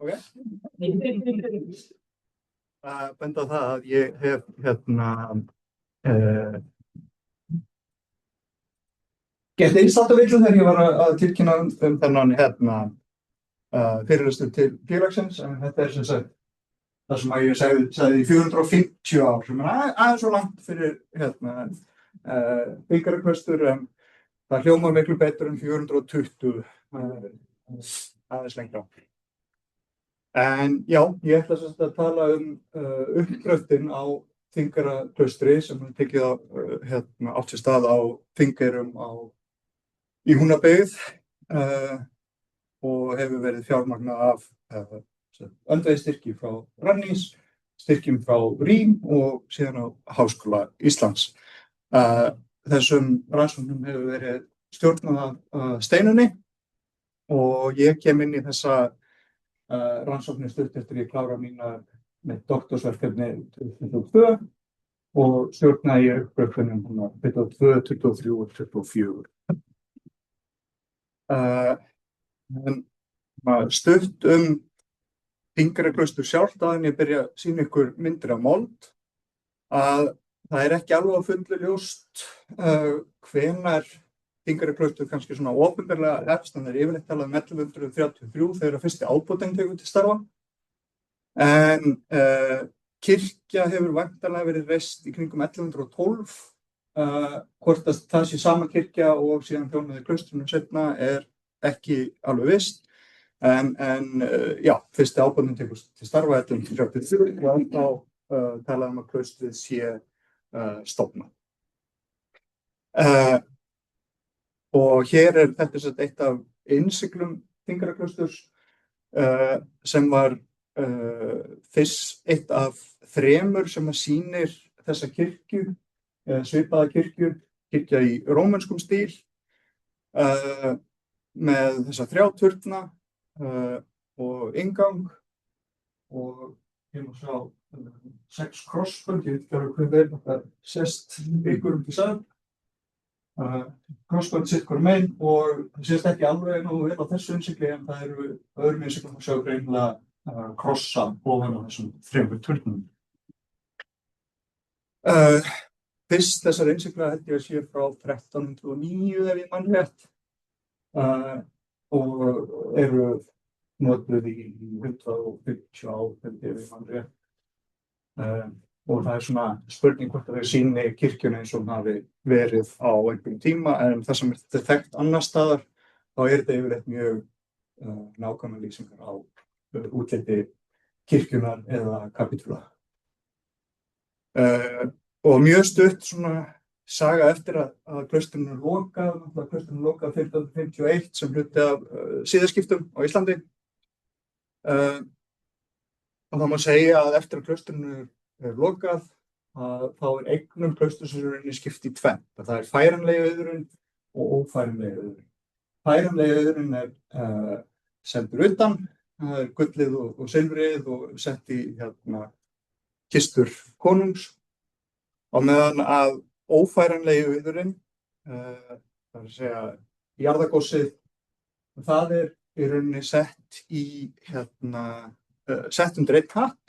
Ok. Benda á það að ég hef gert einstaklega þegar ég var að tilkynna þennan fyrirlestur til félagsins, en þetta sem sagt það sem að ég sagði í 450 ár, sem aðeins svo langt fyrir Þingeyraklaustur, en það hljómar miklu betur en 420 aðeins lengra. En já, ég ætla sem sagt að tala uppgröftinn á Þingeyraklaustri sem tekið átt sér stað á Þingeyrum í Húnabyggð og hefur verið fjármagnað af öndvegisstyrki frá Rannís, styrkjum frá Rím og síðan á Háskóla Íslands. Þessum rannsóknum hefur verið stjórnað af Steinunni og ég kem inn í þessa rannsóknir stutt eftir ég klára mína með doktorsverkefni 2022 og stjórnaði ég uppgröftunum 2022, 2023 og 2024. Stutt Þingeyraklaustur sjálft áður en ég byrja að sýna ykkur myndir af mold, að það er ekki alveg að fullu ljóst hvenær Þingeyraklaustur kannski svona opinberlega hefst, en það er yfirleitt talað um 1133 þegar fyrsti ábótinn tekur til starfa. En kirkja hefur væntanlega verið reist í kringum 1112. Hvort að það sé sama kirkja og síðan þjónaði klaustrunum seinna er ekki alveg visst. En já, fyrsti ábótinn tekur til starfa 1133 og ennþá talað um að klaustrið sé stofnað. Og hér er þetta eitt af innsiglum Þingeyraklausturs sem var fyrst eitt af þremur sem að sýnir þessa kirkju, svipaða kirkja í rómönskum stíl með þessa 3 turna og inngang og ég má sjá 6 krossbönd, ég veit ekki alveg hvað þetta sést ykkur til sal. Krossbönd sitt hvor megin og það sést ekki alveg nógu vel á þessu innsigli, en það eru öðrum innsiglum að sjá greinilega krossa ofan á þessum 3 turnum. Fyrst þessar innsigla held ég að sé frá 1309 ef ég man rétt og eru notuð í 150 ár ef ég man rétt. Og það er svona spurning hvort að þau sýni kirkjuna eins og hún hafi verið á einhverjum tíma, en það sem er þekkt annars staðar, þá er þetta yfirleitt mjög nákvæmar lýsingar á útliti kirkjunar eða kapítula. Og mjög stutt svona saga eftir að klaustrinu lokað, klaustrinu lokað 1551 sem hluti af siðaskiptum á Íslandi. Og það má segja að eftir að klaustrinu er lokað, þá er eignum klaustursins skipt í tvennt. Það er færanlegi auðurinn og ófæranlegi auðurinn. Færanlegi auðurinn er sendur utan, það er gullið og silfrið og sett í kistur konungs. Og meðan að ófæranlegi auðurinn, það er að segja jarðagossið, það er í rauninni sett sett undir einn hatt.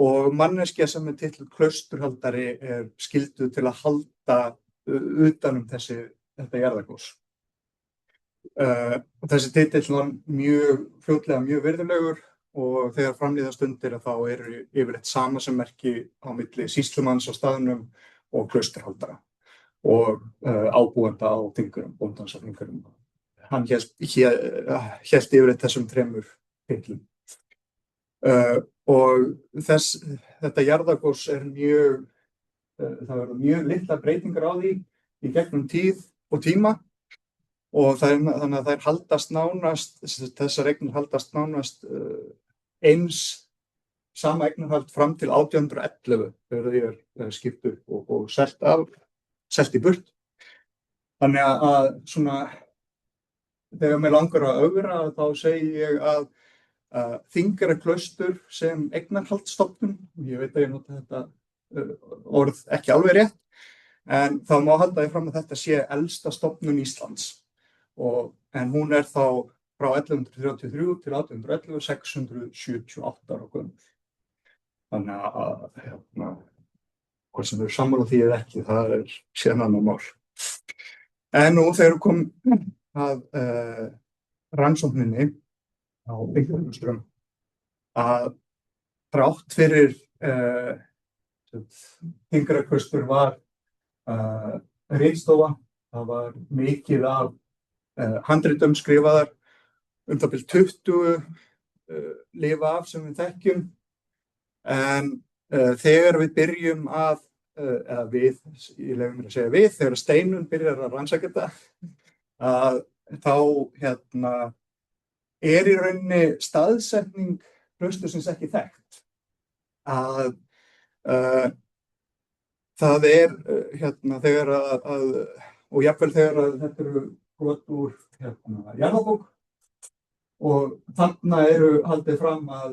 Og manneskja sem er titluð klausturhaldari er skylduð til að halda utan þetta jarðargoss. Þessi titill var fljótlega mjög virðulegur og þegar framlíða stundir þá eru yfirleitt samasemmerki á milli sýslumanns á staðnum og klausturhaldara og ábúenda á Þingeyrum, bóndans á Þingeyrum. Hann hélt yfirleitt þessum 3 titlum. Og þetta jarðargoss það verður mjög litlar breytingar á því í gegnum tíð og tíma og þannig að þær haldast nánast, þessar eignir haldast nánast eins sama eignarhald fram til 1811 þegar því er skipt upp og selt í burt. Þannig að svona þegar mér langar að ögra þá segi ég að Þingeyraklaustur sem eignarhaldsstofnun, ég veit að ég nota þetta orð ekki alveg rétt, en þá má halda því fram að þetta sé elsta stofnun Íslands en hún er þá frá 1133 til 1811, 678 ára gömul. Þannig að hvort sem eru sammála því eða ekki, það er síðan annar mál. En nú þegar við komum að rannsókninni á Þingeyjarklaustrum, að þrátt fyrir Þingeyjarklaustur var ritstofa, það var mikið af handritum skrifaðar, það bil 20 lifa af sem við þekkjum, en þegar við byrjum að, eða við, ég leyfi mér að segja við, þegar Steinunn byrjar að rannsaka þetta, að þá er í rauninni staðsetning klaustursins ekki þekkt. Að það er þegar og jafnvel þegar að þetta eru brot úr jarðabók, og þarna eru haldið fram að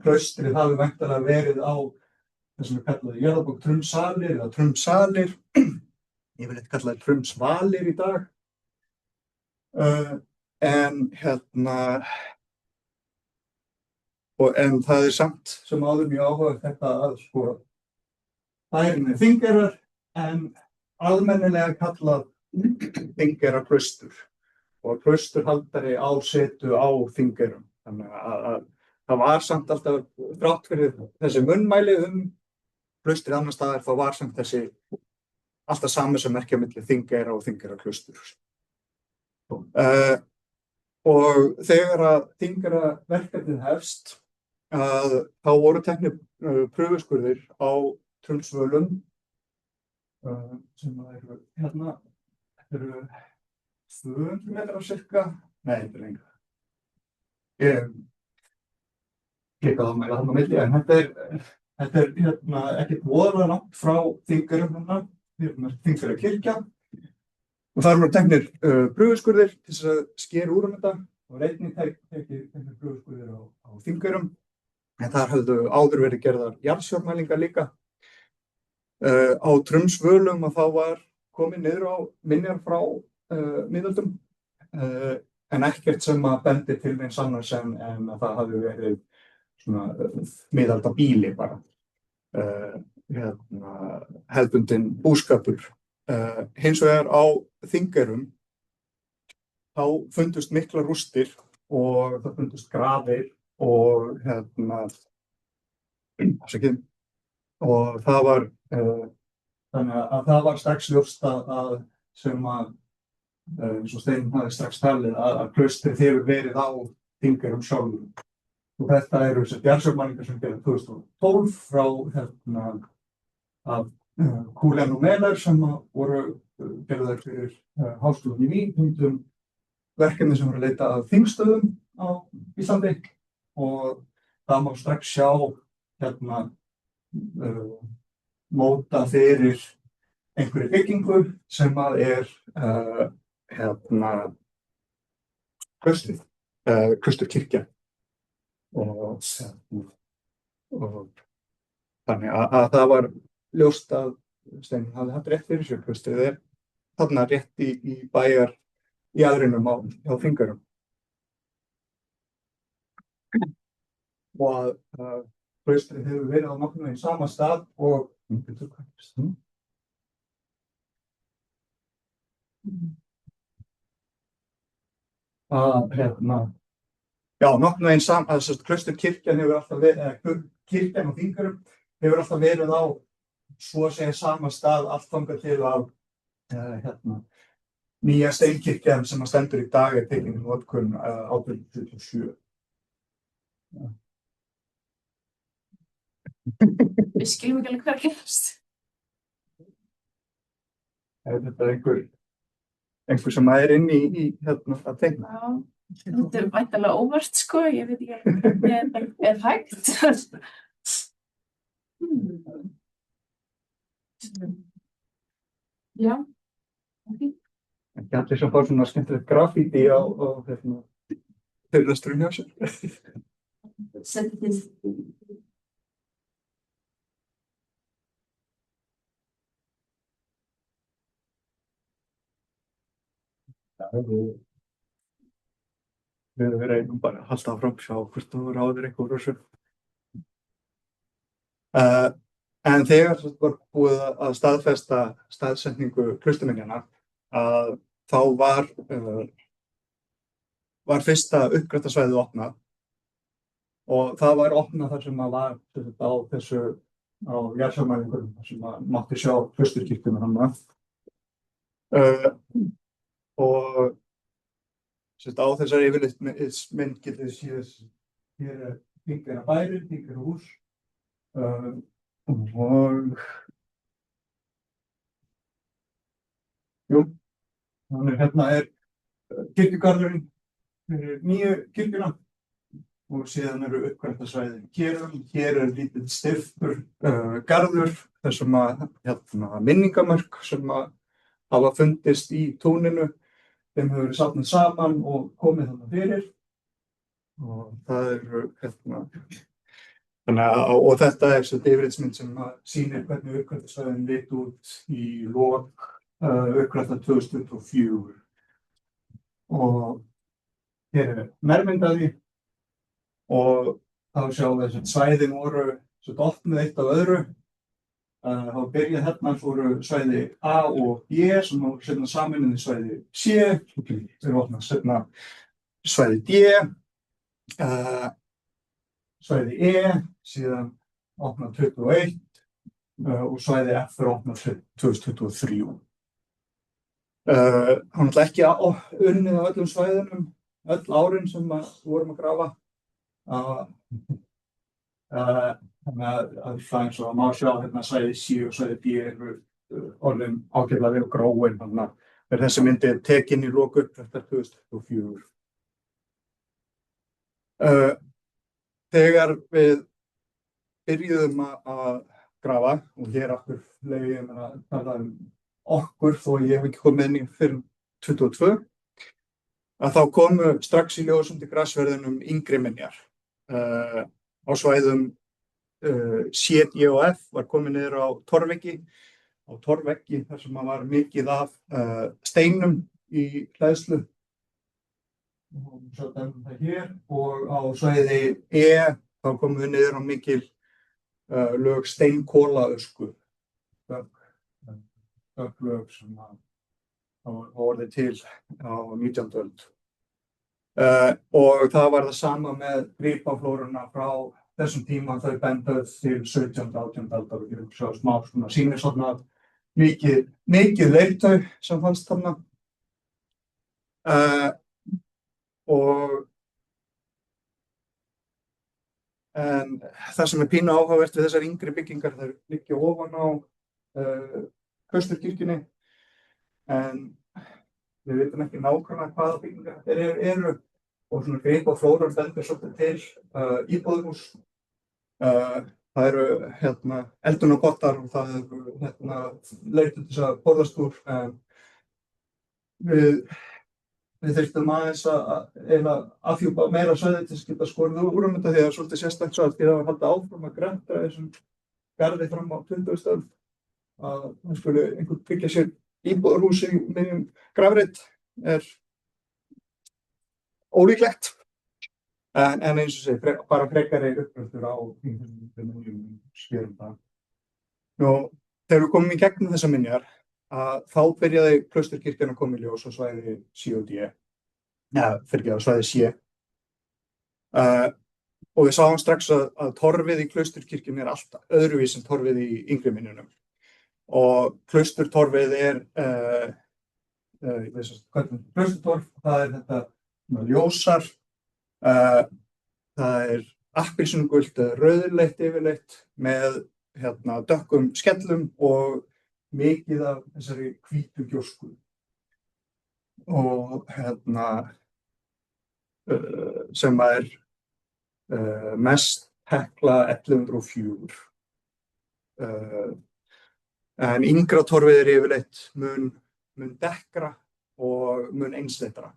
klaustrið hafi væntanlega verið á það sem er kallað í jarðabók Trumsalir eða Trumsalir, yfirleitt kallaðir Trumsvalir í dag. En það er samt sem áður mjög áhugavert þetta að sko bærinn er Þingeyrar en almennilega kallað Þingeyjarklaustur og klausturhaldari á setu á Þingeyrum. Þannig að það var samt alltaf, þrátt fyrir þessi munnmæli klaustrið annars staðar, þá var samt þessi alltaf sami sem merkja milli Þingeyra og Þingeyjarklausturs. Og þegar að Þingeyraverkefnið hefst, þá voru teknir prufuskurðir á Trumsvölum, sem eru hérna, þetta eru 200 metrar cirka, nei, þetta er lengra. Ég klikkaði á mig þarna á milli, en þetta er ekkert voðalega langt frá Þingeyrum, Þingeyjarkirkja. Og þar voru teknir prufuskurðir til þess að skera úr þetta og einnig teknir prufuskurðir á Þingeyrum. En þar höfðu áður verið gerðar jarðsjármælingar líka. Á Trumsvölum að þá var komið niður á minjar frá miðöldum, en ekkert sem að bendi til neins annars en að það hafi verið svona miðaldabýli bara. Hefðbundinn búskapur. Hins vegar á Þingeyrum þá fundust miklar rústir og það fundust grafir og og það var þannig að það var strax ljóst að sem að eins og Steinunn hafði strax talið að klaustrið hefur verið á Þingeyrum sjálfum. Og þetta eru jarðsjármælingar sem gerðu 2012 frá af Kulen og Meler sem voru gerðar fyrir Háskólann í Vín, verkefni sem voru að leita að þingstöðum á Íslandi, og það má strax sjá móta fyrir einhverju byggingu sem að er klaustrið, klausturkirkja. Og þannig að það var ljóst að Steinunn hafði haft rétt fyrir sér. Klaustrið er þarna rétt í bæjar jaðrinum á Þingeyrum. Og að klaustrið hefur verið á nokkurn veginn sama stað og nokkurn veginn sama, klausturkirkjan hefur alltaf verið, kirkjan á Þingeyrum hefur alltaf verið á svo að segja sama stað allt þangað til að nýja steinkirkjan sem að stendur í dag er tekin í notkun 1827. Við skiljum ekki alveg hvað að gerast. Þetta er einhver sem er inn í að teikna. Já, þetta er væntanlega óvart sko, ég veit ekki hvernig er hægt. Já, ok. Ekki allir sem fá svona skemmtilegt grafíti á fyrirlesturum hjá sér. Setið við reynum bara að halda áfram, sjá hvort þú ráðir eitthvað úr þessu. En þegar það var búið að staðfesta staðsetningu klausturminjanna, þá var fyrsta uppgraftarsvæðið opnað og það var opnað þar sem var á jarðsjármælingum þar sem mátti sjá klausturkirkjuna þarna. Og á þessari yfirlitsmynd getið þið séð hér er Þingeyra bærinn, Þingeyra hús og þannig hérna er kirkjugarðurinn fyrir nýju kirkjuna og síðan eru uppgraftarsvæðin hér er lítill stirftur garður þar sem minningamörk sem hafa fundist í túninu, þeim hefur verið safnað saman og komið þarna fyrir og það eru og þetta er yfirlitsmynd sem sýnir hvernig uppgraftarsvæðin leit út í lok uppgrafta 2024 og hér er nærmynd af því og þá sjáum við að svæðin voru opnuð eitt af öðru. Þá byrjaði hérna voru svæði A og B sem voru seinna sameinuð í svæði C, þeir opnað seinna svæði D, svæði E, síðan opnað 21 og svæði F er opnað 2023. Hann ætla ekki unnið á öllum svæðunum, öll árin sem vorum að grafa. Þannig að það eins og má sjá hérna svæði C og svæði D eru orðin ágætlega vel gróin, þannig að þessi myndi tekin í lok uppgraftar 2024. Þegar við byrjuðum að grafa, og hér aftur leyfi ég mér að tala okkur þó ég hef ekki komið inn í fyrir 22, að þá komu strax í ljós undir grasverðinum yngri minjar. Á svæðum C, D og F var komið niður á torveggi þar sem var mikið af steinum í hleðslu og svo dæmum það hér og á svæði E þá komum við niður á mikil lög steinkolaösku lög sem voru til á 19. öld og það var það sama með gripaflóruna frá þessum tíma, þau benduð til 17. og 18. aldar og við sjá smá sýnir svona mikið leirtau sem fannst þarna en það sem er pínu áhugavert við þessar yngri byggingar, þær liggja ofan á klausturkirkjunni en við vitum ekki nákvæmlega hvaða byggingar þeir eru og svona gripaflóran bendur svolítið til íbúðarhús. Það eru eldunarpottar og það eru leirtau til þess að borðast úr. Við þurftum aðeins að afhjúpa meira svæði til að geta skorið úr þetta því að það er svolítið sérstakt svo að því að það var haldið áfram að grænta þessum garði fram á 20. öld að það skuli einhvern byggja sér íbúðarhús í miðjum grafreit er ólíklegt. En eins og segi, bara frekari uppgröftur á skjörum það. Þegar við komum í gegnum þessar minjar, þá byrjaði klausturkirkjan að koma í ljós á svæði C og D. Svæði C. Og við sáum strax að torfið í klausturkirkjunni er allt öðruvísi en torfið í yngri minjunum. Og klausturtorfið klausturtorf, það er þetta ljósar. Það er appelsínugult eða rauðleitt yfirleitt með dökkum skellum og mikið af þessari hvítu gjósku. Og sem er mest Hekla 1104. En yngra torfið er yfirleitt mun dekkra og mun einsleitara.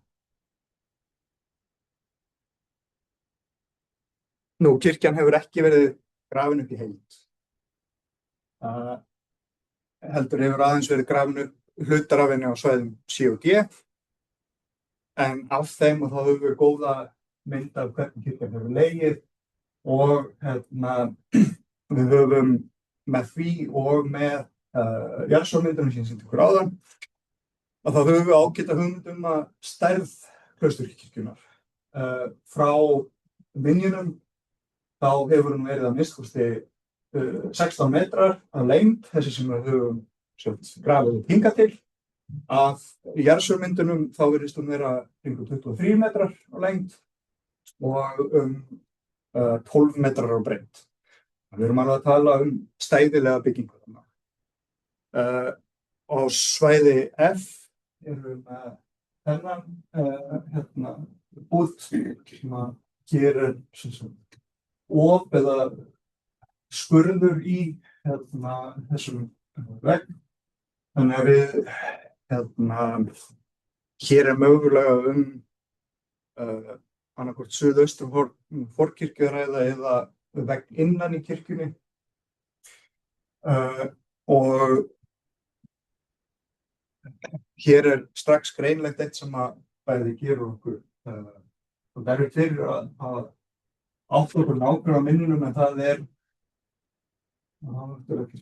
Kirkjan hefur ekki verið grafin upp í heild. Heldur hefur aðeins verið grafin upp hlutar af henni á svæðum C og D. en af þeim og þá höfum við góða mynd af hvernig kirkjan hefur legið og við höfum með því og með jarðsjármyndunum sem ég sýndi ykkur áðan að þá höfum við ágæta hugmynd að stærð klausturkirkjunnar. Frá minjunum þá hefur hún verið að minnsta 16 metrar að lengd, þessi sem við höfum grafið upp hingað til. Af jarðsjármyndunum þá virðist hún vera kringum 23 metrar á lengd og 12 metrar á breidd. Við erum alveg að tala stæðilega byggingu þarna. Á svæði F erum við þennan bút sem hér op eða skurður í þessum vegg. Þannig að við hér mögulega annaðhvort suðaustur forkirkju að ræða eða vegg innan í kirkjunni. Og hér strax greinlegt eitt sem að bæði gerur okkur og verður fyrir að átta okkur nákvæmlega á minnunum, en það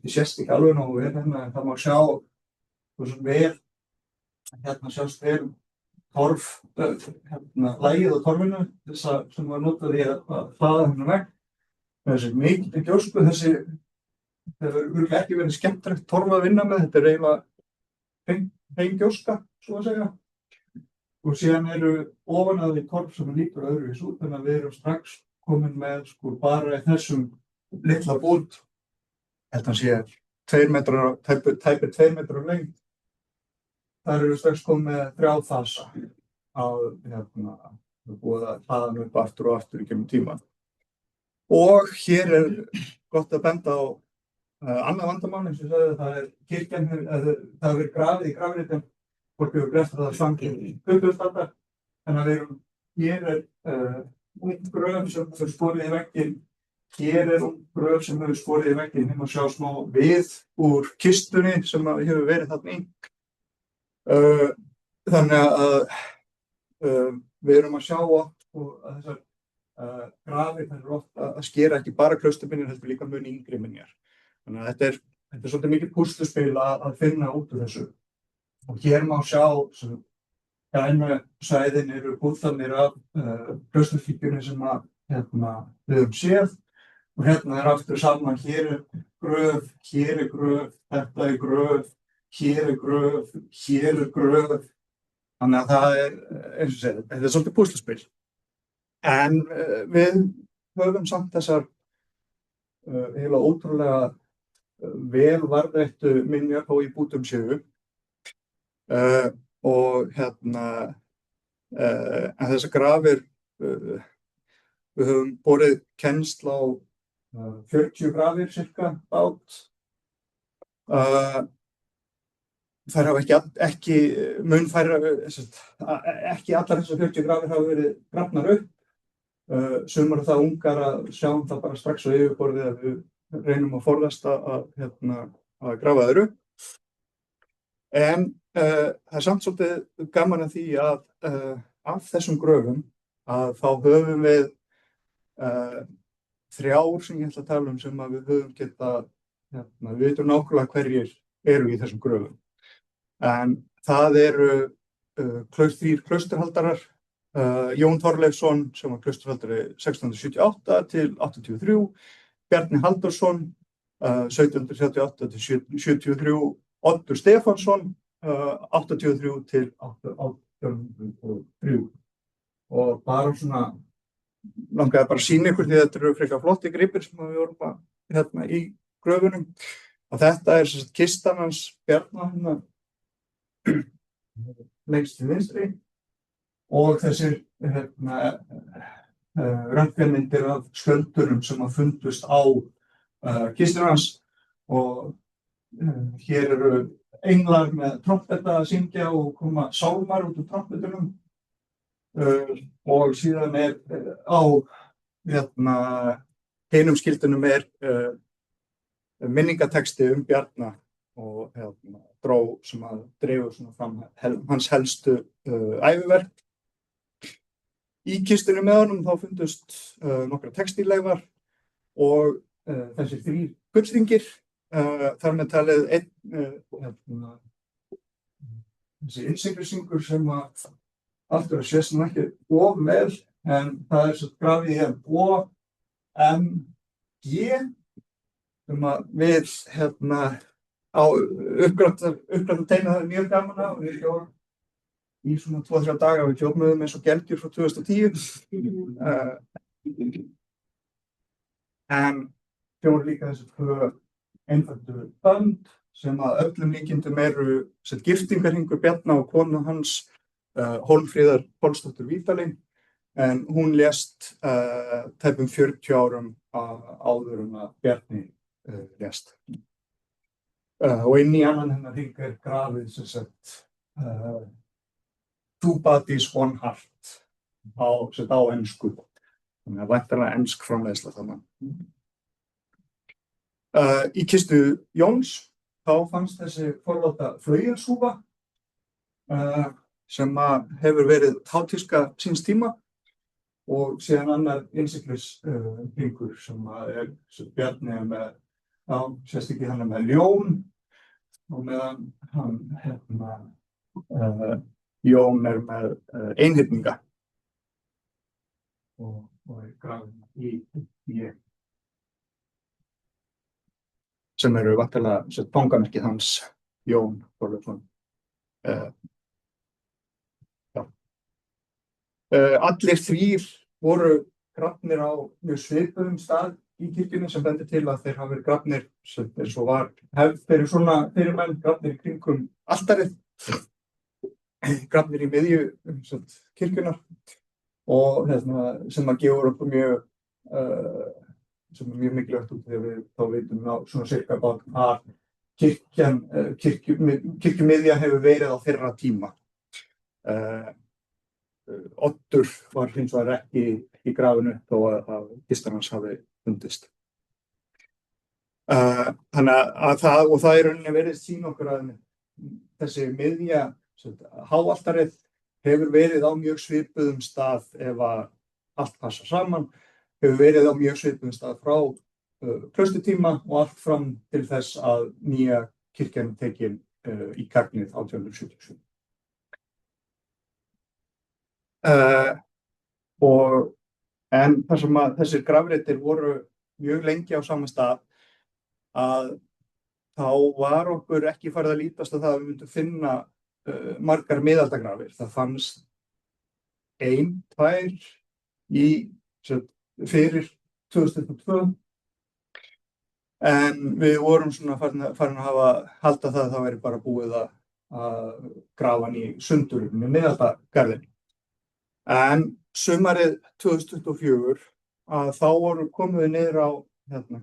sést ekki alveg nógu vel en það má sjá svo vel, sjást vel torf, lagið á torfinu, þessa sem var notað í að hlaða þennan vegg. Þessi mikil gjósku, það hefur örugglega ekki verið skemmtilegt torf að vinna með, þetta eiginlega hrein gjóska, svo að segja. Og síðan ofan að því torf sem lítur öðruvís út, þannig að við erum strax komin með bara í þessum litla bút, sé 2 metrar, tæpir 2 metrar lengd. Þar eru strax komið með 3 fasa búið að hlaða hann upp aftur og aftur í gegnum tímann. Og hér gott að benda á annað vandamál, eins og ég sagði, það kirkjan, það hefur verið grafið í grafreitum, fólk hefur greft það svangir í 20. En að hér ung gröf sem hefur skorið í vegginn, hér ung gröf sem hefur skorið í vegginn, hérna sjá smá við úr kistunni sem hefur verið þarna í. Þannig að við erum að sjá að þessar grafir þær eru oft að skera ekki bara klausturminjar, heldur líka mun yngri minjar. Þannig að þetta er svolítið mikið púsluspil að finna út úr þessu. Og hér má sjá grænu svæðin eru búðarnir af klausturkirkjunni sem við höfum séð. Og hérna aftur saman, hér gröf, hér gröf, þetta gröf, hér gröf, hér gröf. Þannig að það eins og segja, þetta svolítið púsluspil. En við höfum samt þessar eiginlega ótrúlega vel varðveittu minjar þó í bútum séu. Og en þessar grafir, við höfum borið kennsl á 40 grafir cirka bát. Þær hafa ekki allar þessar 40 grafir hafa verið grafnar upp. Sumar það ungar að sjáum það bara strax á yfirborðið að við reynum að forðast að grafa þær upp. En það samt svolítið gaman að því að af þessum gröfum að þá höfum við 3 sem ég ætla að tala sem að við höfum við vitum nákvæmlega hverjir eru í þessum gröfum. En það eru 3 klausturhaldarar, Jón Þorleifsson sem var klausturhaldari 1678 til 83, Bjarni Halldórsson 1738 til 73, Oddur Stefánsson 83 til 1803. Og bara svona langaði bara að sýna ykkur því þetta eru frekar flotti gripir sem við vorum í gröfunum. Og þetta sem sagt kistan hans Bjarna lengst til vinstri og þessir röntgenmyndir af skjöldunum sem fundust á kistunum hans. Og hér eru englar með trompetta að syngja og koma sálmar út úr trompetunum. Og síðan á hinum skildunum minningatexti Bjarna og dró sem að dreifur fram hans helstu æviverk. Í kistunni með honum þá fundust nokkra textíleifar og þessir 3 gullhringir, þar með talið þessi innsiglusingur sem að aftur að sést nú ekki of vel, en það svo grafið hér OMG sem að við á uppgrættu teina það mjög gaman að við hjóðum í svona 2-3 daga, við hjóðum eins og gelgjur frá 2010 en hjóðum líka þessi 2 einfaldu bönd sem að öllum líkindum eru giftingarhringur Bjarna og konu hans Hólmfríðar Pálsdóttur Vídalín, en hún lést tæpum 40 árum áður að Bjarni lést. Og inn í annan hennar hring grafið sem sagt 2 bodies, 1 heart á ensku. Þannig að væntanlega ensk framleiðsla þarna. Í kistu Jóns þá fannst þessi forláta flauelshúfa sem hefur verið hátíska síns tíma og síðan annar innsiglushringur sem Bjarni með, sést ekki hann með ljón og meðan hann Jón með einhyrninga og grafinn í sem eru væntanlega fangamerkið hans Jón Þorleifsson. Allir 3 voru grafnir á mjög svipuðum stað í kirkjunni sem bendir til að þeir hafa verið grafnir eins og var hefð fyrir svona fyrirmenn, grafnir í kringum altarið, grafnir í miðju kirkjunnar og sem að gefur okkur mjög sem mjög mikilvægt út þegar við þá vitum á svona cirka hvað kirkjumiðja hefur verið á þeirra tíma. Oddur var hins vegar ekki í grafinu þó að kistan hans hafi fundist. Þannig að það í rauninni verið sýna okkur að þessi miðja, háaltarið, hefur verið á mjög svipuðum stað ef að allt passa saman, hefur verið á mjög svipuðum stað frá klaustutíma og allt fram til þess að nýja kirkjan tekin í gagnið 1877. En þar sem að þessir grafreitir voru mjög lengi á sama stað að þá var okkur ekki farið að lítast að það að við myndum finna margar miðaldagrafir. Það fannst 1, 2 fyrir 2002 en við vorum svona farin að halda það að það væri bara búið að grafa hann í sundur með miðaldagarðin. En sumarið 2024 að þá voru komum við niður á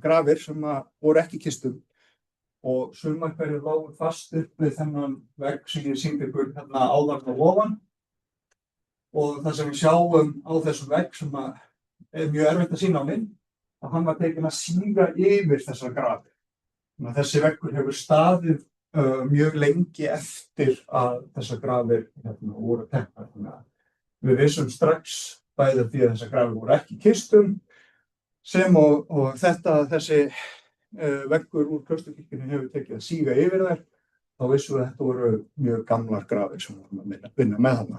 grafir sem voru ekki í kistum og sumar hverju lágu fast upp við þennan vegg sem ég sýndi ykkur áðan og ofan og það sem við sjáum á þessum vegg sem mjög erfitt að sýna á mynd að hann var tekinn að síga yfir þessar grafir. Þannig að þessi veggur hefur staðið mjög lengi eftir að þessar grafir voru teknar. Við vissum strax bæði því að þessar grafir voru ekki í kistum sem og þessi veggur úr klausturkirkjunni hefur tekið að síga yfir þær, þá vissum við að þetta voru mjög gamlar grafir sem vorum að vinna með þarna.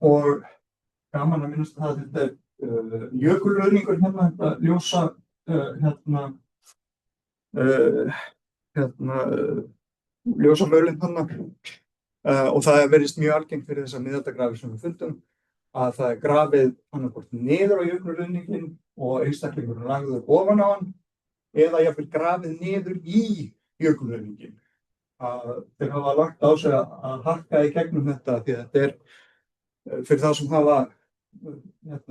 Og gaman að minnast að þetta jökulruðningur þetta ljósa ljósamölin og það verðist mjög algengt fyrir þessar miðaldagrafir sem við fundum að það grafið annaðhvort niður á jökulruðninginn og einstaklingurinn lagður ofan á hann eða jafnvel grafið niður í jökulruðninginn. Þeir hafa lagt á sig að harka í gegnum þetta því að þetta fyrir þá sem hafa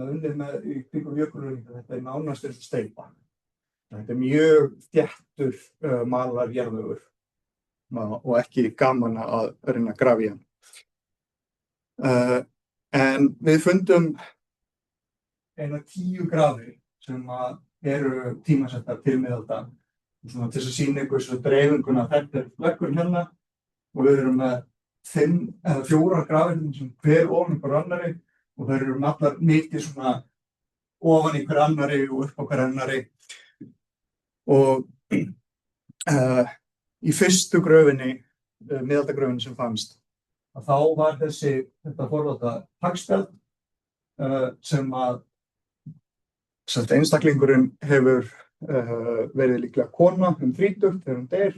unnið með í kringum jökulruðninginn, þetta nánast eins og steypa. Þetta mjög þéttur malar jarðvegur og ekki gaman að reyna að grafa í hann. En við fundum eina 10 grafir sem eru tímasettar til miðalda til þess að sýna ykkur dreifinguna. Þetta veggur hérna og við erum með 5 eða 4 grafir sem hver ofan ykkur annari og þær eru allar mikið svona ofan ykkur annari og upp á hver annari og í fyrstu gröfinni, miðaldagröfinni sem fannst, að þá var þetta forláta hagspjald sem að einstaklingurinn hefur verið líklega kona 30 þegar hún deyr.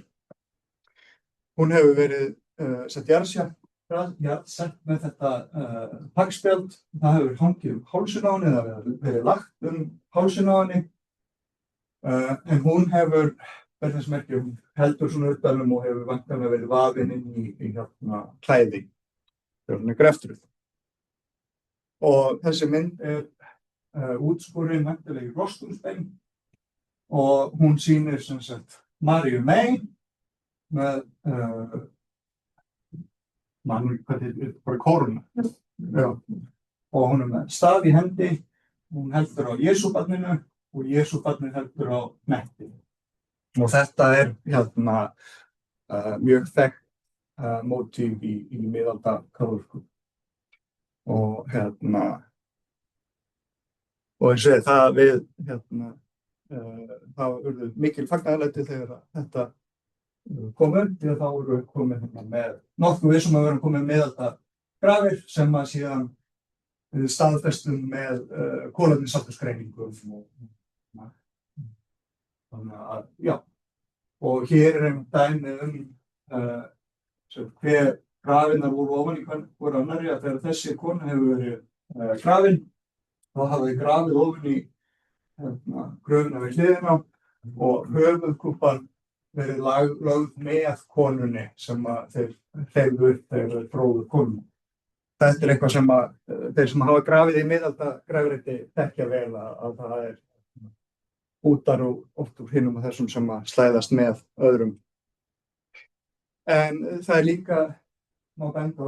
Hún hefur verið jarðsett með þetta hagspjald. Það hefur hangið hálsinn á henni eða verið lagt hálsinn á henni. En hún hefur verið þess merki, hún heldur svona utanum og hefur væntanlega verið vafin inn í klæði þegar hún greftruð. Og þessi mynd útskorin væntanlega í rostunstein og hún sýnir sem sagt Maríu Mey með bara kóruna. Og hún með staf í hendi, hún heldur á Jesúbarninu og Jesúbarnið heldur á hnetti. Og þetta mjög þekkt mótíf í miðalda kaþólsku. Og og eins og það við það urðu mikil fagnaðarlæti þegar þetta kom upp, því að þá voru komin með nokkuð við sem að vera komin miðalda grafir sem að síðan staðfestum með kolefnissaltursgreiningum þannig að já, og hér dæmi hver grafinnar voru ofan í hvort annarri, að þegar þessi kona hefur verið grafin þá hafa þau grafið ofan í gröfina við hliðina og höfuðkúpan verið lögð með konunni sem að þeir hreyfðu upp þegar þeir tróðu konunni. Þetta eitthvað sem að þeir sem hafa grafið í miðalda grafreiti þekkja vel að það útar og oft úr hinum og þessum sem að slæðast með öðrum. En það líka má benda á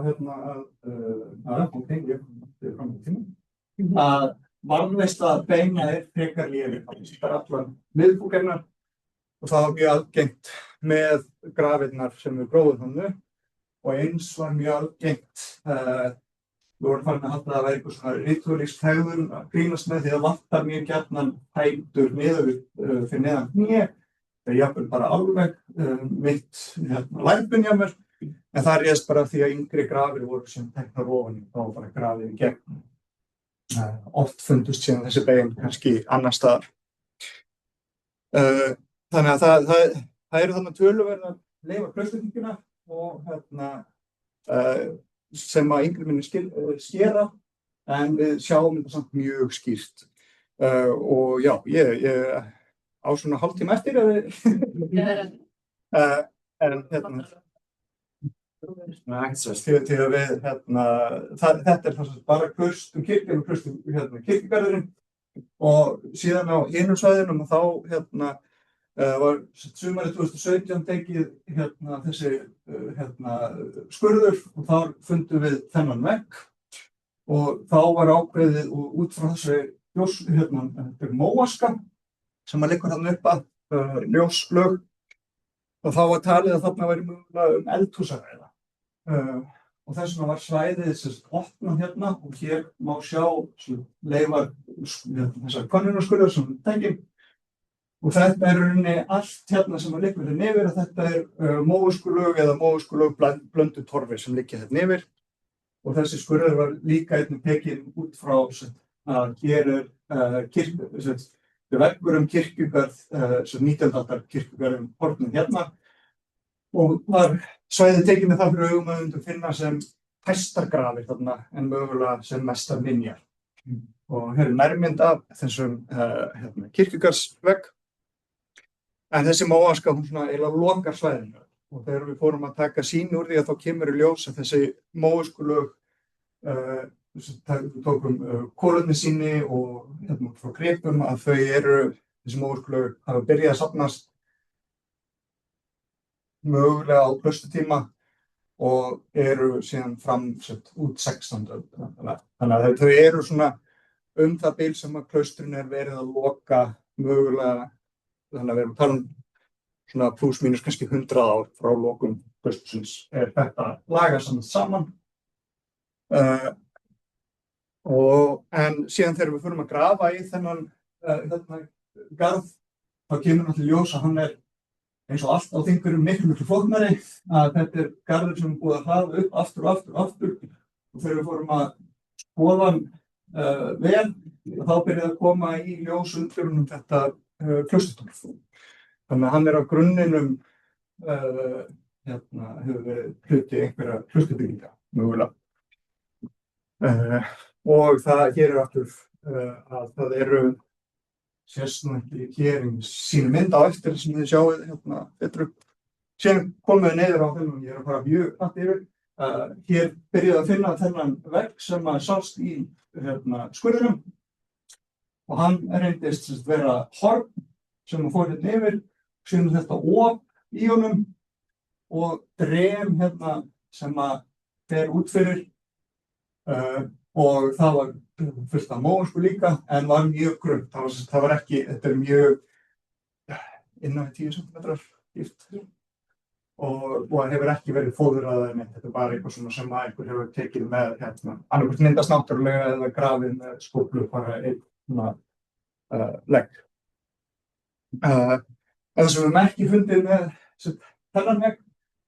að varðveisla beina frekar léleg. Það allan miðbúkennar og það var mjög algengt með grafirnar sem við gróðum þannig og eins var mjög algengt við vorum farin að halda að það væri eitthvað svona ritúalísk hegðun að grínast með því að vantar mjög gjarnan fætur niður fyrir neðan hné eða jafnvel bara alveg mitt lærbun hjá mér en það réðst bara því að yngri grafir voru sem teknar ofan þá var bara grafið í gegn. Oft fundust síðan þessi bein kannski annar staðar. Þannig að það eru þarna töluverðar leifa klausturkirkjuna og sem að yngri minni skera en við sjáum þetta samt mjög skýrt. Og já, ég á svona hálftíma eftir Þegar við, þetta bara kirkjugarðurinn og síðan á hinum svæðinum og þá var sumarið 2017 tekið þessi skurður og þar fundum við þennan vegg og þá var ákveðið og út frá þessi móaska sem að liggur þarna upp að ljóslög og þá var talið að þarna væri mögulega eldhús að ræða. Og þess vegna var svæðið opnað og hér má sjá leifar þessar könnunarskurðar sem við tengjum og þetta rauninni allt sem að liggur hérna yfir að þetta móuskurlög eða móuskurlög blöndu torfi sem liggja hérna yfir og þessi skurður var líka einnig tekinn út frá að hér veggur kirkjugarð 19. aldar kirkjugarð horfnum hérna og var svæðið tekið með það fyrir augum að við finna sem hæstar grafir þarna en mögulega sem mestar minjar. Og hér nærmynd af þessum kirkjugarðsvegg. En þessi móaska hún svona eiginlega lokar svæðinu og þegar við fórum að taka sýni úr því að þá kemur í ljós að þessi móuskulög við tókum kolefnissýni og frá gripum að þessi móuskulög hafa byrjað að safnast mögulega á klaustutíma og eru síðan framsett út 16. Þannig að þau eru svona það bil sem að klaustrin verið að loka mögulega, þannig að við erum að tala svona pluss mínus kannski 100 ár frá lokum klaustursins þetta lagað saman. En síðan þegar við förum að grafa í þennan garð, þá kemur náttúrulega í ljós að hann eins og allt á Þingeyrum miklu flóknari, að þetta garður sem búið að hlaða upp aftur og þegar við fórum að skoða hann vel, þá byrjaði að koma í ljós undirunum þetta klausturtorf. Þannig að hann á grunninum hefur verið hluti einhverja klausturbygginga mögulega. Og hér aftur að það eru sést nú ekki hér í sínu mynd á eftir sem þið sjáið betur upp. Síðan komum við niður á þeim og ég að fara mjög hratt yfir. Hér byrjaði að finna þennan vegg sem sást í skurðinum og hann reyndist vera horn sem fór hérna yfir, síðan þetta op í honum og drem sem fer út fyrir og það var fullt af mósku líka en var mjög grunnt. Það var ekki, þetta mjög innan við 10 cm dýpt og hefur ekki verið fóðrað eða neitt. Þetta bara eitthvað svona sem einhver hefur tekið með annarkvort myndast náttúrulega eða grafið með skóflu bara einn legg. Það sem við ekki fundið með þennan vegg,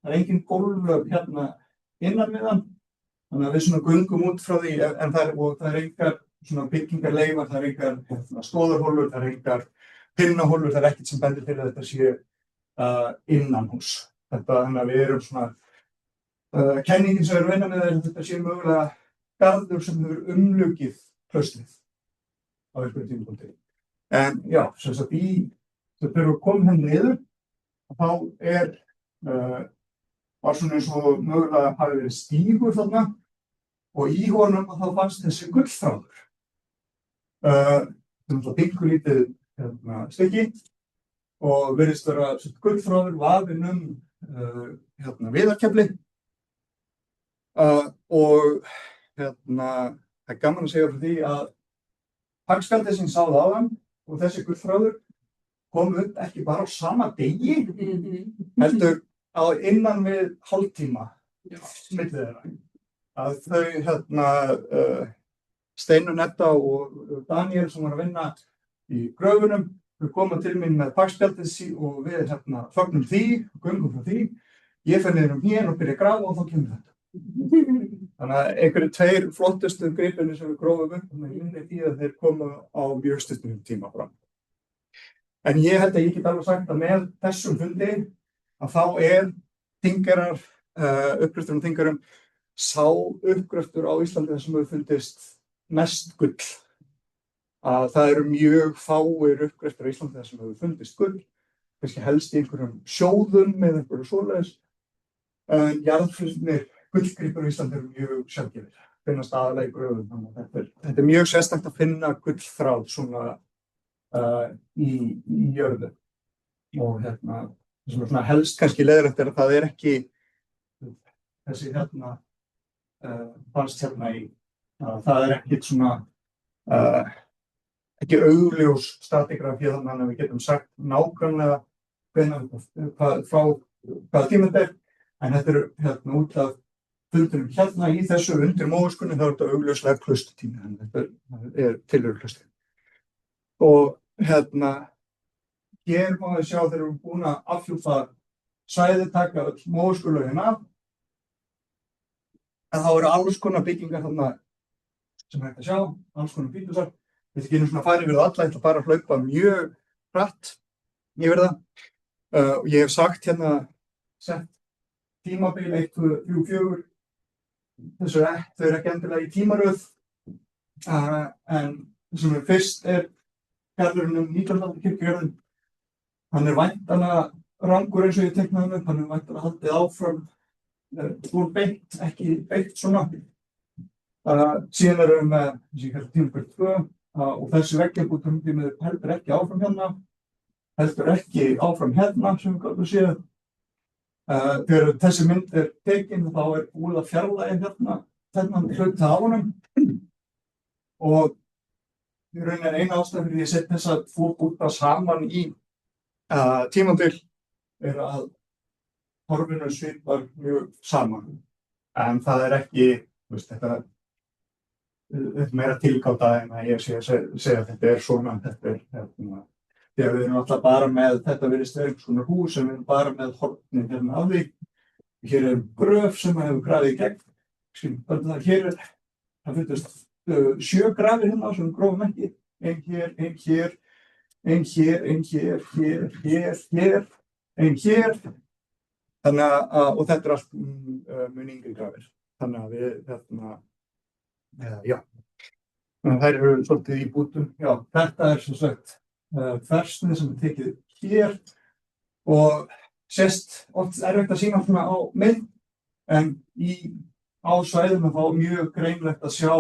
það engin gólflög innan við hann. Þannig að við svona göngum út frá því, en það engar svona byggingarleifar, það engar stóðarhólur, það engar pinnahólur, það ekkert sem bendir til að þetta sé innanhús. Þannig að við erum svona, kenningin sem við erum að vinna með er að þetta sé mögulega garður sem hefur umlukið klaustrið á einhverjum tímapunkti. En já, sem sagt þegar við komum hérna niður, þá var svona eins og mögulega hafi verið stígur þarna og í honum þá fannst þessi gullþráður. Þetta er pinkulítið stykki og virðist vera gullþráður vafinn viðarkefli og það er gaman að segja frá því að hagspjaldið sem sáði á hann og þessi gullþráður kom upp ekki bara á sama degi, heldur innan við hálftíma milli þeirra. Að þau Steinunn Edda og Daniel sem var að vinna í gröfunum, þau koma til mín með hagspjaldið og við fögnum því, göngum frá því. Ég fer niður hér og byrja að grafa og þá kemur þetta. Þannig að einhverju 2 flottustu gripinni sem við grófum upp með minni því að þeir koma á mjög stuttum tíma fram. En ég held að ég get alveg sagt að með þessum fundi að þá Þingeyrar, uppgröftur Þingeyrum, sá uppgröftur á Íslandi sem hefur fundist mest gull. Að það eru mjög fáir uppgröftur á Íslandi sem hefur fundist gull, kannski helst í einhverjum sjóðum eða einhverju svoleiðis. En jarðfundnir gullgripur á Íslandi eru mjög sjaldgæfir, finnast aðallega í gröfum. Þannig að þetta er mjög sérstakt að finna gullþráð svona í jörðu. Og það sem svona helst kannski leiðilegt að það er ekki þessi fannst í það er ekkert svona ekki augljós stratigrafía þannig að við getum sagt nákvæmlega hvaða tíma þetta en þetta út af fundunum í þessu undir móðskunni þá er þetta augljóslega klaustutími en þetta tilhöru klaustri. Og hér má við sjá þegar við erum búin að afhjúpa svæðið, taka öll móðskurlögin af. En þá eru alls konar byggingar þarna sem hægt að sjá, alls konar bítusar. Ég ætla ekki einu svona að fara yfir það alla, ég ætla bara að hlaupa mjög hratt yfir það. Og ég hef sagt sett tímabil 1, 2, 3, 4. Þau eru ekki endilega í tímaröð. En það sem fyrst garðurinn 19. kirkjugarðinn. Hann væntanlega rangur eins og ég teiknaði hann upp, hann væntanlega haldið áfram úr beint, ekki beint svona. Síðan erum við með þessi tímabil 2 og þessi veggjarbútum heldur ekki áfram hérna, heldur ekki áfram hérna sem við gátum séð. Þegar þessi mynd tekin þá búið að fjarlægja þennan hluta á honum og í rauninni eina ástæða fyrir ég sett þessa 2 búta saman í tímabil að torfinu svipar mjög saman. En það er ekki, þetta er meira tilgáta en að ég sé að segja að þetta er svona, þetta er þegar við erum alltaf bara með, þetta virðist vera einhvers konar hús sem við erum bara með hornin hérna af því. Hér er gröf sem hefur grafið í gegn. Hér er, það fundust 7 grafir hérna sem við grófum ekki. Ein hér, ein hér, ein hér, ein hér, hér, ein hér. Þannig að, og þetta er allt mun yngri grafir. Þannig að við, já, þær eru svolítið í bútum. Já, þetta er svo sagt þversnið sem er tekið hér og sést oft erfitt að sýna svona á mynd, en á svæðinu þá mjög greinlegt að sjá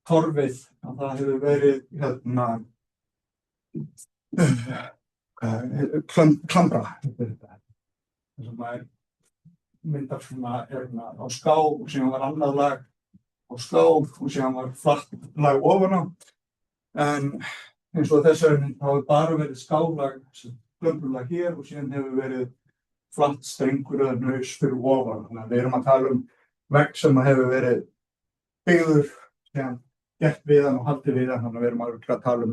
torfið að það hefur verið klambra. Þess að maður myndar svona á ská og síðan var annað lag á ská og síðan var flatt lag ofan á. En eins og þessari mynd þá hefur bara verið skálag, klömburlag hér og síðan hefur verið flatt strengur eða hnaus fyrir ofan. Þannig að við erum að tala vegg sem hefur verið byggður, síðan gert við hann og haldið við hann. Þannig að við erum að tala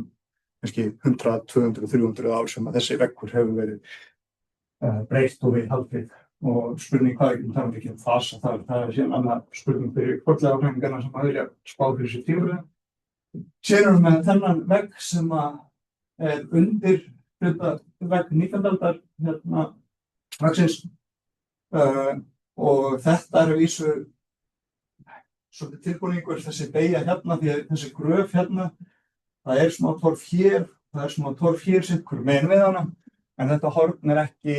kannski 100, 200, 300 ár sem að þessi veggur hefur verið breytt og við haldið. Og spurning hvað ekki, það er ekki fasa, það er síðan annað spurning fyrir fornleifafræðingarna sem að vilja spá fyrir sér tímabilið. Síðan erum við með þennan vegg sem er undir vegg 19. aldar veggsins og þetta er að vísu svolítið tilbúningur þessi beygja hérna því að þessi gröf hérna, það er smá torf hér, það er smá torf hér sitt hver megin við hana, en þetta horn er ekki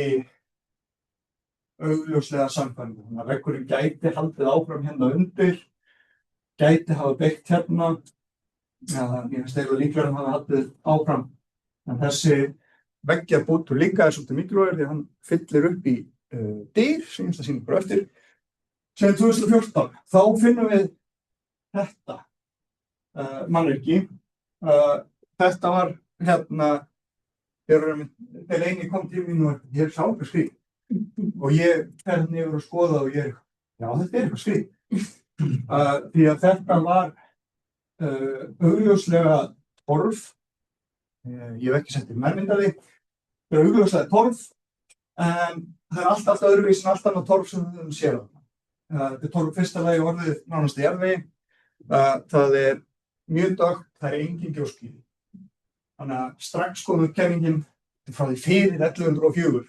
augljóslega samkvæmdur. Þannig að veggurinn gæti haldið áfram hérna undir, gæti hafa byggt hérna, ég finnst eiginlega líklega að hafa haldið áfram. En þessi veggjarbútur líka er svolítið mikilvægur því að hann fyllir upp í dyr, sem ég ætla að sýna ykkur á eftir. Síðan 2014, þá finnum við þetta mannvirki. Þetta var hérna, þegar eini kom til mín og ég sá eitthvað skrýt. Og ég fer hérna yfir að skoða og ég já, þetta er eitthvað skrýt. Því að þetta var augljóslega torf. Ég hef ekki sett í nærmyndaði. Þetta er augljóslega torf, en það er allt öðruvísi en allt annað torf sem við höfum séð. Þetta er torf fyrsta lagi orðið nánast í jarðvegi. Það er mjög dökkt, það er engin gjóskíði. Þannig að strax komum kenningin frá því fyrir 1104.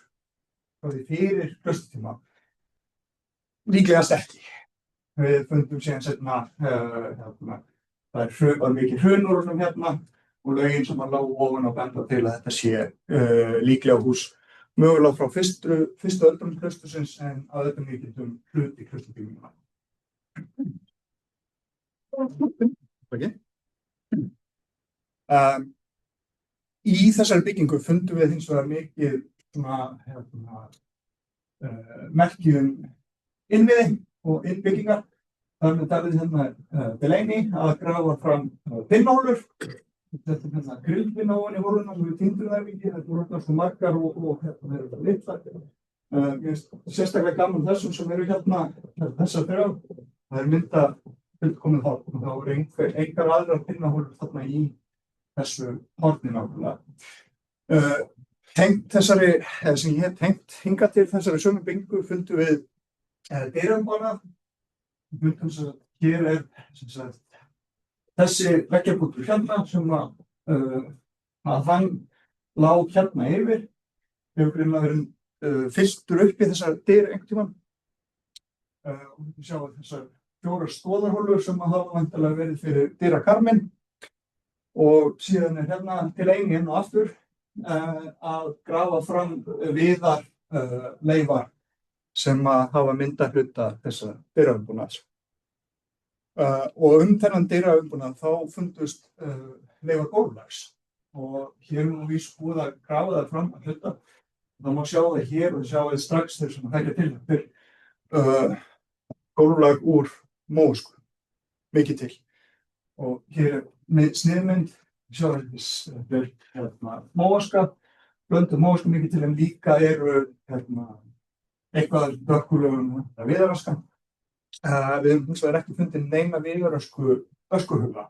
Frá því fyrir klaustutíma, líklegast ekki. Við fundum síðan seinna, það var mikið hrunur hérna og lögin sem lá ofan á benda til að þetta sé líklega hús mögulega frá fyrstu öldum klaustursins en að þetta mikið hluti klaustutímuna. Í þessari byggingu fundum við hins vegar mikið merki innviði og innbyggingar. Það er talið hérna Delaney að grafa fram pinnahólur. Þetta er hérna grillpinnahólin í hóluna sem við týndum þær mikið. Þetta voru hérna svo margar og hérna eru þetta litlar. Mér finnst sérstaklega gaman þessum sem eru hérna þessar þrjár. Það er mynda fullkomið horn og þá eru engar aðrar pinnahólur þarna í þessu horni náttúrulega. Tengt þessari, eða sem ég hef tengt hingað til þessari sömu byggingu fundum við dyraumbana. Fundum þess að hér er þessi veggjarbútur hérna sem að hann lá hérna yfir. Við hefum greinilega verið fylltur upp í þessar dyr einhvern tímann. Og við sjáum þessar 4 stoðarhólur sem að hafa væntanlega verið fyrir dyrakarminn. Og síðan er hérna til eini og aftur að grafa fram viðar leifar sem að hafa myndað hluta þessa dyraumbúnaðar. Og þennan dyraumbúnað þá fundust leifar gólflags og hér er nú víst búið að grafa það fram að hluta. Það má sjá það hér og sjá það strax þegar sem það til. Þetta er gólflag úr mósku, mikið til. Og hér er sniðmynd, sjá þetta er móaska, blöndu mósku mikið til en líka eru eitthvað dökkulögum viðaröska. Við höfum hins vegar ekki fundið neina viðarösku öskuhuga.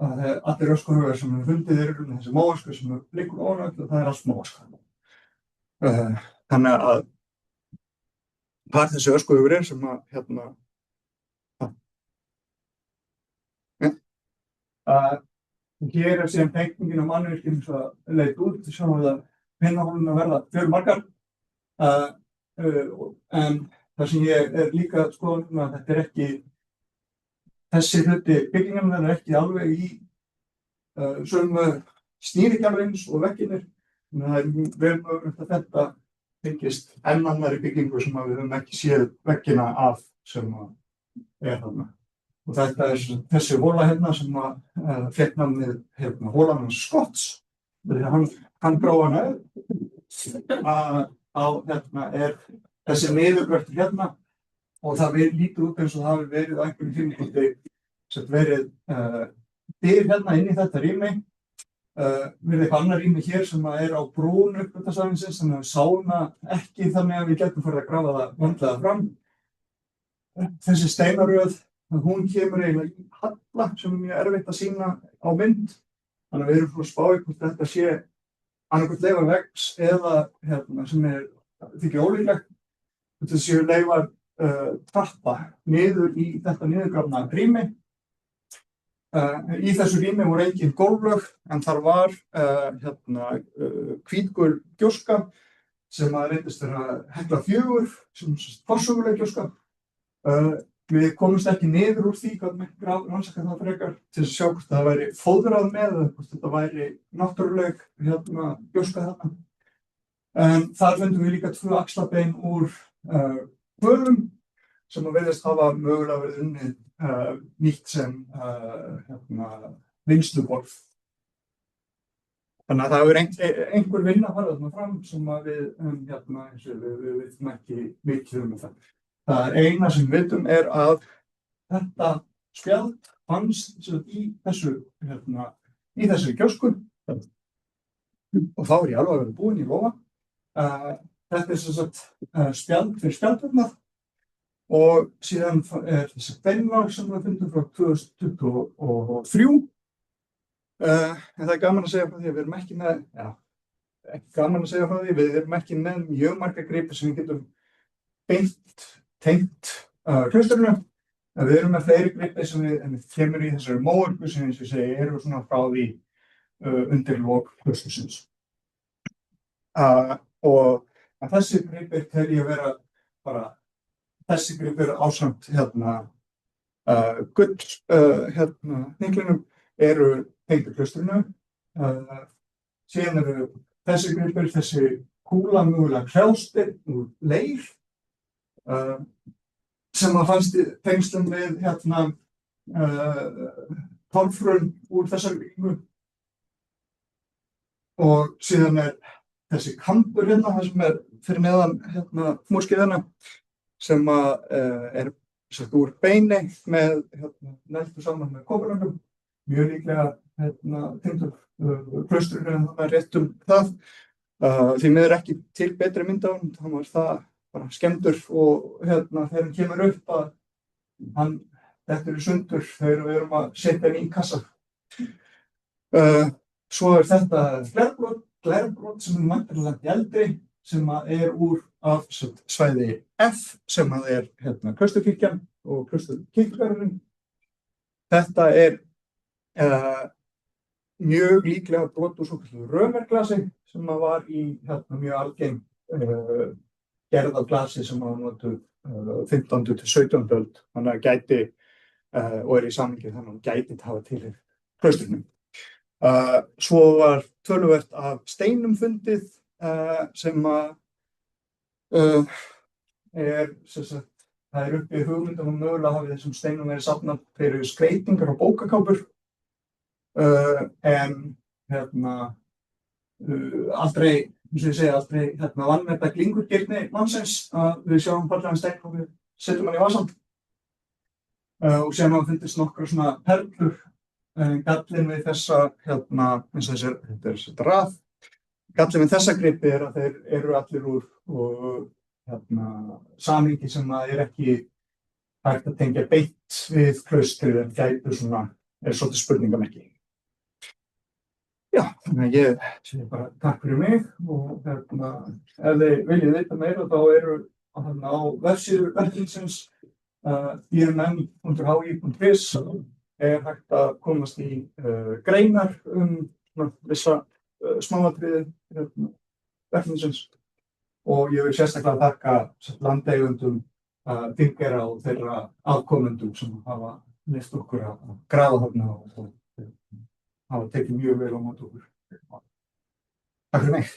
Allir öskuhugar sem við fundið eru þessi móasku sem liggur ofan og það allt móaska. Þannig að hvað þessi öskuhugur sem hér síðan teikningin á mannvirkjum svo leit út, sjáum við að pinnahólurnar verða fjölmargar. En það sem ég líka skoðun að þetta ekki, þessi hluti byggingarnar ekki alveg í sömu stýrigjafins og vegginir. Það vel mögulegt að þetta byggist enn annarri byggingu sem við höfum ekki séð veggina af sem þarna. Og þetta þessi hóla sem fékk namnið hólan hans Scotts. Hann gróf hana á þessi niðurgröftur og það lítur út eins og það hafi verið á einhverjum tímapunkti sem verið dyr inn í þetta rými. Verið eitthvað annar rými hér sem er á brún uppgötvarsvæðisins, þannig að við sáum það ekki þannig að við getum farið að grafa það vandlega fram. Þessi steinaröð, hún kemur eiginlega í halla sem mjög erfitt að sýna á mynd. Þannig að við erum að spá hvort þetta sé annaðhvort leifar veggs eða sem þykir ólíklegt. Þetta séu leifar trappa niður í þetta niðurgrafna rými. Í þessu rými voru engin gólflög en þar var hvítgul gjóska sem reyndist vera Hekla 4 sem forsöguleg gjóska. Við komumst ekki niður úr því hvað með rannsaka það frekar til að sjá hvort það væri fóðrað með eða hvort þetta væri náttúruleg gjóska þarna. En þar fundum við líka 2 axlabein úr hvölum sem virðist hafa mögulega verið unnið nýtt sem vinnsluborð. Þannig að það hefur einhver vinna farið þarna fram sem við vitum ekki mikið það. Það eina sem við vitum að þetta spjald fannst í þessu gjósku og þá ég alveg verið búinn í lofa. Þetta spjald fyrir spjaldurnar og síðan þessi beinlag sem við fundum frá 2023. En það gaman að segja frá því að við erum ekki með, við erum ekki með mjög marga gripi sem við getum beint tengt klaustrinu. Við erum með fleiri gripi sem við kemur í þessari móörgu sem eins og segi erum við svona frá því undir lok klaustrsins. Og þessi gripir tel ég að vera bara þessi gripir ásamt gull hnykklinum eru tengdir klaustrinu. Síðan eru þessi gripir, þessi kúla mögulega hrjásteinn úr leir sem fannst í tengslum við torfrun úr þessari byggingu. Og síðan þessi kambur það sem fyrir neðan múrskeiðina sem úr beini með neldu saman með kóparöngum. Mjög líklega tengdur klaustrinu rétt það. Því miður ekki til betri mynd á hann, hann var það bara skemmdur og þegar hann kemur upp að hann dettur í sundur þegar við erum að setja hann í kassa. Svo þetta glerbrot sem væntanlega eldri sem úr af svæði F sem Klausturkirkjan og Klausturkirkjugarðurinn. Þetta mjög líklega brot úr svokölluðu römerglasi sem var í mjög algeng gerð af glasi sem var notuð 15. til 17. öld. Þannig að gæti og í samhengi þannig að gæti hafa tilheyrt klaustrinu. Svo var töluvert af steinum fundið sem það uppi hugmyndum mögulega hafi þessum steinum verið safnað fyrir skreytingar og bókakápur. En aldrei, eins og ég segi, aldrei vanmeta glingurgirni mannsins að við sjáum fallegan stein og við setjum hann í vasann. Og síðan hafa fundist nokkrar svona perlur. Gallinn við þessa, eins og þetta rað, Gallinn við þessa gripi að þeir eru allir úr samhengi sem að ekki hægt að tengja beint við klaustrið en gætu svolítið spurningamerki. Já, þannig að ég segi bara takk fyrir mig og ef þið viljið vita meira þá eru á vefsíðu verkefnisins imn.hi.is hægt að komast í greinar vissa smáatriði verkefnisins og ég vil sérstaklega þakka landeigendum Þingeyra og þeirra afkomendum sem hafa leyft okkur að grafa þarna og hafa tekið mjög vel á móti okkur. Takk fyrir mig.